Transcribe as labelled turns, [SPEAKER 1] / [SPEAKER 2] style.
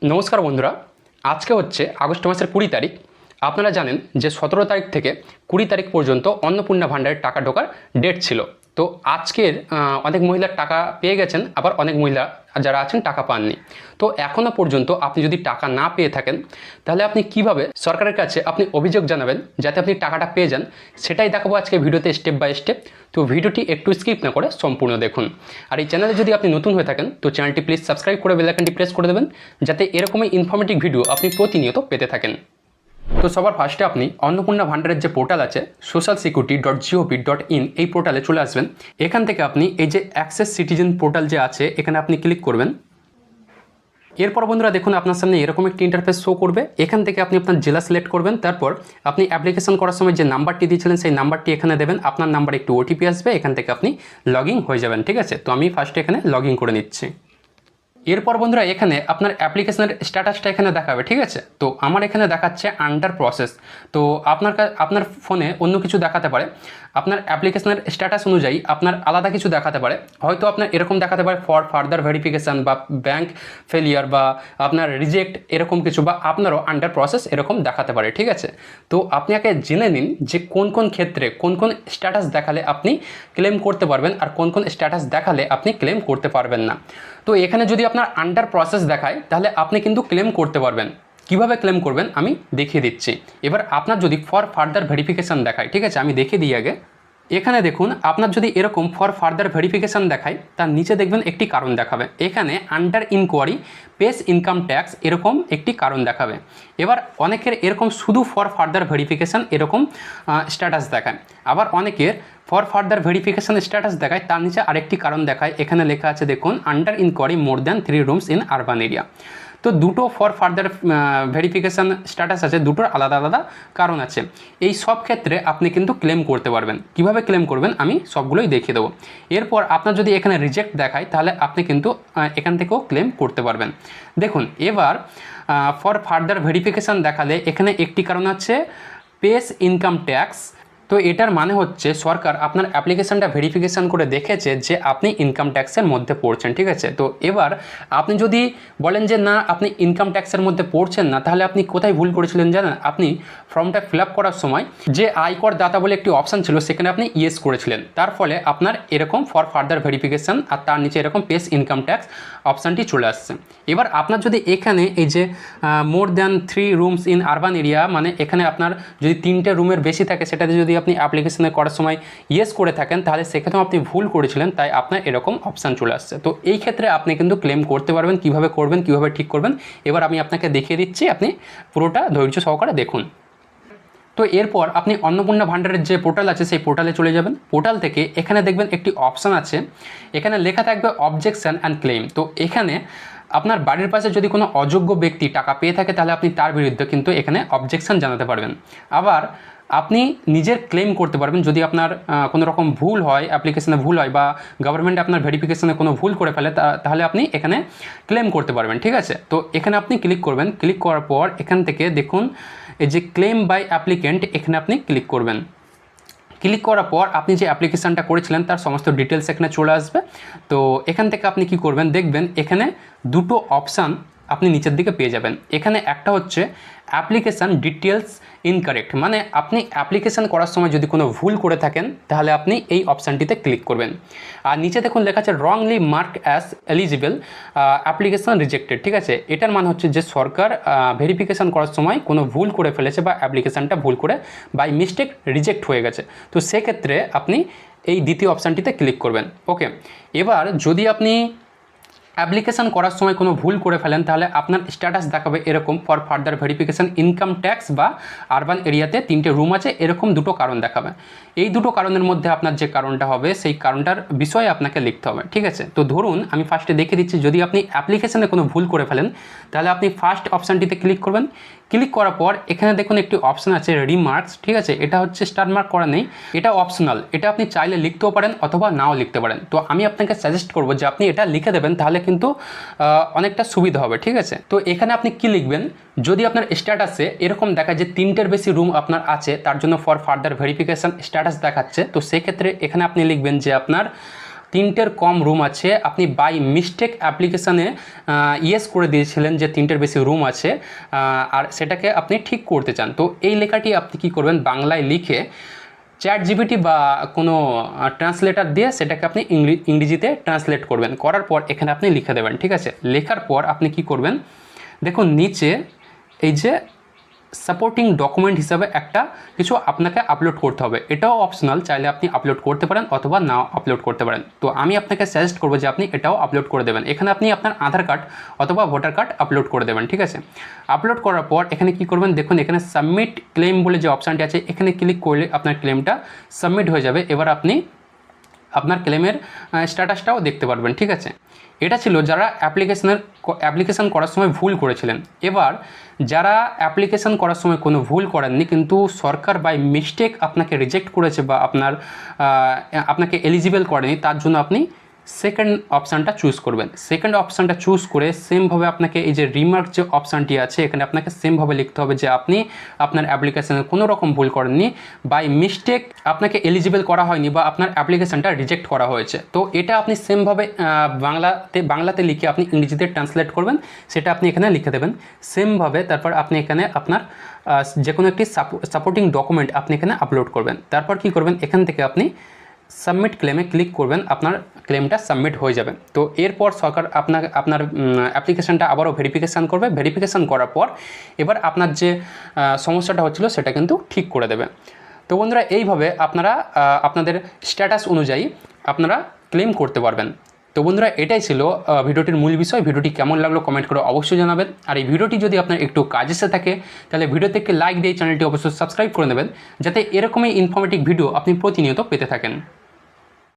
[SPEAKER 1] নমস্কার বন্ধুরা, আজকে হচ্ছে আগস্ট মাসের 20 তারিখ। আপনারা জানেন যে 17 তারিখ থেকে 20 তারিখ পর্যন্ত অন্নপূর্ণা ভাণ্ডারের টাকা ঢোকার ডেট ছিল। তো আজকের অনেক মহিলার টাকা পেয়ে গেছেন, আবার অনেক মহিলা যারা আছেন টাকা পাননি। তো এখনও পর্যন্ত আপনি যদি টাকা না পেয়ে থাকেন, তাহলে আপনি কিভাবে সরকারের কাছে আপনি অভিযোগ জানাবেন যাতে আপনি টাকাটা পেয়ে যান, সেটাই দেখাবো আজকে ভিডিওতে স্টেপ বাই স্টেপ। তো ভিডিওটি একটু স্কিপ না করে সম্পূর্ণ দেখুন। আর এই চ্যানেলে যদি আপনি নতুন হয়ে থাকেন তো চ্যানেলটি প্লিজ সাবস্ক্রাইব করে বেল আইকনটি প্রেস করে দেবেন, যাতে এরকমই ইনফরমেটিভ ভিডিও আপনি প্রতিনিয়ত পেতে থাকেন। তো সবার ফার্স্টে আপনি অন্নপূর্ণা ভাণ্ডারের যে পোর্টাল আছে socialsecurity.gov.in, এই পোর্টালে চলে আসবেন। এখান থেকে আপনি এই যে অ্যাক্সেস সিটিজেন পোর্টাল যে আছে এখানে আপনি ক্লিক করবেন। এরপর বন্ধুরা দেখুন আপনার সামনে এরকম একটি ইন্টারফেস শো করবে। এখান থেকে আপনি আপনার জেলা সিলেক্ট করবেন, তারপর আপনি অ্যাপ্লিকেশন করার সময় যে নাম্বারটি দিয়েছিলেন সেই নাম্বারটি এখানে দেবেন। আপনার নাম্বারে একটু ওটিপি আসবে, এখান থেকে আপনি লগ ইন হয়ে যাবেন। ঠিক আছে, তো আমি ফার্স্টে এখানে লগ ইন করে নিচ্ছি। এরপর বন্ধুরা এখানে আপনার অ্যাপ্লিকেশনের স্ট্যাটাসটা এখানে দেখাবে। ঠিক আছে, তো আমার এখানে দেখাচ্ছে আন্ডার প্রসেস। তো আপনার ফোনে অন্য কিছু দেখাতে পারে, আপনার অ্যাপ্লিকেশনের স্ট্যাটাস অনুযায়ী আপনার আলাদা কিছু দেখাতে পারে। হয়তো আপনার এরকম দেখাতে পারে ফর ফার্দার ভেরিফিকেশান বা ব্যাঙ্ক ফেলিয়ার বা আপনার রিজেক্ট এরকম কিছু, বা আপনারও আন্ডার প্রসেস এরকম দেখাতে পারে। ঠিক আছে, তো আপনি আগে জেনে নিন যে কোন কোন ক্ষেত্রে কোন কোন স্ট্যাটাস দেখালে আপনি ক্লেম করতে পারবেন আর কোন কোন স্ট্যাটাস দেখালে আপনি ক্লেম করতে পারবেন না। তো এখানে যদি আপনার আন্ডার প্রসেস দেখায় তাহলে আপনি কিন্তু ক্লেম করতে পারবেন। কিভাবে ক্লেম করবেন আমি দেখিয়ে দিচ্ছি। এবার আপনার যদি ফর ফার্দার ভেরিফিকেশান দেখায়, ঠিক আছে আমি দেখিয়ে দিই আগে। এখানে দেখুন আপনার যদি এরকম ফর ফার্দার ভেরিফিকেশান দেখায়, তার নিচে দেখবেন একটি কারণ দেখাবে। এখানে under inquiry pace income tax এরকম একটি কারণ দেখাবে। এবার অনেকের এরকম শুধু ফর ফার্দার ভেরিফিকেশান এরকম স্ট্যাটাস দেখায়, আবার অনেকের ফর ফার্দার ভেরিফিকেশান স্ট্যাটাস দেখায়, তার নিচে আরেকটি কারণ দেখায়। এখানে লেখা আছে দেখুন under inquiry more than 3 rooms in urban area. তো দুটো ফর ফার্দার ভেরিফিকেশান স্ট্যাটাস আছে, দুটোর আলাদা আলাদা কারণ আছে। এই সব ক্ষেত্রে আপনি কিন্তু ক্লেম করতে পারবেন। কিভাবে ক্লেম করবেন আমি সবগুলোই দেখিয়ে দেবো। এরপর আপনার যদি এখানে রিজেক্ট দেখায় তাহলে আপনি কিন্তু এখান থেকেও ক্লেম করতে পারবেন। দেখুন এবার ফর ফার্দার ভেরিফিকেশান দেখালে এখানে একটি কারণ আছে পেস ইনকাম ট্যাক্স। তো এটার মানে হচ্ছে সরকার আপনার অ্যাপ্লিকেশানটা ভেরিফিকেশান করে দেখেছে যে আপনি ইনকাম ট্যাক্সের মধ্যে পড়ছেন। ঠিক আছে, তো এবার আপনি যদি বলেন যে না আপনি ইনকাম ট্যাক্সের মধ্যে পড়ছেন না, তাহলে আপনি কোথায় ভুল করেছিলেন জানেন? আপনি ফর্মটা ফিল আপ করার সময় যে আয়কর দাতা বলে একটি অপশান ছিল সেখানে আপনি ইয়েস করেছিলেন, তার ফলে আপনার এরকম ফর ফার্দার ভেরিফিকেশান আর তার নিচে এরকম পেস ইনকাম ট্যাক্স অপশানটি চলে আসছে। এবার আপনার যদি এখানে এই যে মোর than 3 rooms in urban area, মানে এখানে আপনার যদি 3টে রুমের বেশি থাকে, সেটাতে যদি আপনি অ্যাপ্লিকেশনে করার সময় ইয়েস করে থাকেন, তাহলে সেক্ষেত্রেও আপনি ভুল করেছিলেন, তাই আপনার এরকম অপশান চলে আসছে। তো এই ক্ষেত্রে আপনি কিন্তু ক্লেম করতে পারবেন। কিভাবে করবেন, কিভাবে ঠিক করবেন এবার আমি আপনাকে দেখিয়ে দিচ্ছি, আপনি পুরোটা ধৈর্য সহকারে দেখুন। তো এরপর আপনি অন্নপূর্ণা ভাণ্ডারের যে পোর্টাল আছে সেই পোর্টালে চলে যাবেন। পোর্টাল থেকে এখানে দেখবেন একটি অপশান আছে, এখানে লেখা থাকবে অবজেকশন অ্যান্ড ক্লেম। তো এখানে আপনার বাড়ির পাশে যদি কোনো অযোগ্য ব্যক্তি টাকা পেয়ে থাকে তাহলে আপনি তার বিরুদ্ধে কিন্তু এখানে অবজেকশন জানাতে পারবেন। আবার আপনি নিজের ক্লেম করতে পারবেন যদি আপনার কোনো রকম ভুল হয়, অ্যাপ্লিকেশনে ভুল হয় বা গভর্নমেন্ট আপনার ভেরিফিকেশনে কোনো ভুল করে ফেলে, তাহলে আপনি এখানে ক্লেম করতে পারবেন। ঠিক আছে, তো এখানে আপনি ক্লিক করবেন। ক্লিক করার পর এখান থেকে দেখুন এই যে ক্লেম বাই অ্যাপ্লিকেন্ট, এখানে আপনি ক্লিক করবেন। ক্লিক করার পর আপনি যে অ্যাপ্লিকেশানটা করেছিলেন তার সমস্ত ডিটেলস এখানে চলে আসবে। তো এখান থেকে আপনি কি করবেন, দেখবেন এখানে দুটো অপশান আপনি নিচের দিকে পেয়ে যাবেন। এখানে একটা হচ্ছে অ্যাপ্লিকেশান ডিটেলস ইনকারেক্ট, মানে আপনি অ্যাপ্লিকেশান করার সময় যদি কোনো ভুল করে থাকেন তাহলে আপনি এই অপশানটিতে ক্লিক করবেন। আর নিচে দেখুন লেখা আছে wrongly marked as eligible application rejected. ঠিক আছে, এটার মানে হচ্ছে যে সরকার ভেরিফিকেশান করার সময় কোনো ভুল করে ফেলেছে বা অ্যাপ্লিকেশানটা ভুল করে বাই মিস্টেক রিজেক্ট হয়ে গেছে। তো সেক্ষেত্রে আপনি এই দ্বিতীয় অপশানটিতে ক্লিক করবেন। ওকে, এবার যদি আপনি অ্যাপ্লিকেশান করার সময় কোনো ভুল করে ফেলেন তাহলে আপনার স্ট্যাটাস দেখাবে এরকম for further verification income tax বা আরবান এরিয়াতে 3টে রুম আছে, এরকম দুটো কারণ দেখাবে। এই দুটো কারণের মধ্যে আপনার যে কারণটা হবে সেই কারণটার বিষয়ে আপনাকে লিখতে হবে। ঠিক আছে, তো ধরুন আমি ফার্স্টে দেখিয়ে দিচ্ছি, যদি আপনি অ্যাপ্লিকেশানে কোনো ভুল করে ফেলেন তাহলে আপনি ফার্স্ট অপশানটিতে ক্লিক করবেন। ক্লিক করার পর এখানে দেখুন একটি অপশান আছে রিমার্কস। ঠিক আছে, এটা হচ্ছে স্টার মার্ক করা নেই, এটা অপশনাল, এটা আপনি চাইলে লিখতেও পারেন অথবা নাও লিখতে পারেন। তো আমি আপনাকে সাজেস্ট করবো যে আপনি এটা লিখে দেবেন, তাহলে কিন্তু অনেকটা সুবিধা হবে। ঠিক আছে, তো এখানে আপনি কি লিখবেন, যদি আপনার স্ট্যাটাসে এরকম দেখায় যে 3টের বেশি রুম আপনার আছে, তার জন্য ফর ফার্দার ভেরিফিকেশান স্ট্যাটাস দেখাচ্ছে, তো সেক্ষেত্রে এখানে আপনি লিখবেন যে আপনার 3টের কম রুম আছে, আপনি বাই মিস্টেক অ্যাপ্লিকেশানে ইয়েস করে দিয়েছিলেন যে 3টের বেশি রুম আছে, আর সেটাকে আপনি ঠিক করতে চান। তো এই লেখাটি আপনি কি করবেন, বাংলায় লিখে ChatGPT বা কোনো ট্রান্সলেটার দিয়ে সেটাকে আপনি ইংরেজিতে ট্রান্সলেট করবেন, করার পর এখানে আপনি লিখে দেবেন। ঠিক আছে, লেখার পর আপনি কি করবেন, দেখুন নিচে এই যে সাপোর্টিং ডকুমেন্ট হিসাবে একটা কিছু আপনাকে আপলোড করতে হবে। এটাও অপশনাল, চাইলে আপনি আপলোড করতে পারেন অথবা নাও আপলোড করতে পারেন। তো আমি আপনাকে সাজেস্ট করবো যে আপনি এটাও আপলোড করে দেবেন। এখানে আপনি আপনার আধার কার্ড অথবা ভোটার কার্ড আপলোড করে দেবেন। ঠিক আছে, আপলোড করার পর এখানে কি করবেন, দেখুন এখানে সাবমিট ক্লেম বলে যে অপশানটি আছে, এখানে ক্লিক করলে আপনার ক্লেমটা সাবমিট হয়ে যাবে। এবার আপনার ক্লেমের স্ট্যাটাসটাও দেখতে পারবেন। ঠিক আছে, এটা ছিল যারা অ্যাপ্লিকেশান করার সময় ভুল করেছিলেন। এবার যারা অ্যাপ্লিকেশান করার সময় কোনো ভুল করেননি কিন্তু সরকার বাই মিস্টেক আপনাকে রিজেক্ট করেছে বা আপনাকে এলিজিবল করেনি, তার জন্য আপনি সেকেন্ড অপশানটা চুজ করবেন। সেকেন্ড অপশানটা চুজ করে সেমভাবে আপনাকে এই যে রিমার্ক যে অপশানটি আছে এখানে আপনাকে সেমভাবে লিখতে হবে যে আপনি আপনার অ্যাপ্লিকেশানে কোনো রকম ভুল করেননি, বাই মিস্টেক আপনাকে এলিজিবল করা হয়নি বা আপনার অ্যাপ্লিকেশানটা রিজেক্ট করা হয়েছে। তো এটা আপনি সেমভাবে বাংলাতে লিখে আপনি ইংরেজিতে ট্রান্সলেট করবেন, সেটা আপনি এখানে লিখে দেবেন সেমভাবে। তারপর আপনি এখানে আপনার যে কোনো একটি সাপোর্টিং ডকুমেন্ট আপনি এখানে আপলোড করবেন। তারপর কি করবেন, এখান থেকে আপনি সাবমিট ক্লেমে ক্লিক করবেন, আপনার ক্লেমটা সাবমিট হয়ে যাবে। তো এরপর সরকার আপনার অ্যাপ্লিকেশানটা আবারও ভেরিফিকেশান করবে। ভেরিফিকেশান করার পর এবার আপনার যে সমস্যাটা হচ্ছিল সেটা কিন্তু ঠিক করে দেবে। তো বন্ধুরা, এইভাবে আপনারা আপনাদের স্ট্যাটাস অনুযায়ী আপনারা ক্লেম করতে পারবেন। তো বন্ধুরা, এটাই ছিল ভিডিওটির মূল বিষয়। ভিডিওটি কেমন লাগলো কমেন্ট করে অবশ্যই জানাবেন। আর এই ভিডিওটি যদি আপনার একটু কাজে এসে থাকে তাহলে ভিডিওতে একটি লাইক দিয়ে চ্যানেলটি অবশ্যই সাবস্ক্রাইব করে নেবেন, যাতে এরকমই ইনফরমেটিভ ভিডিও আপনি প্রতিনিয়ত পেতে থাকেন।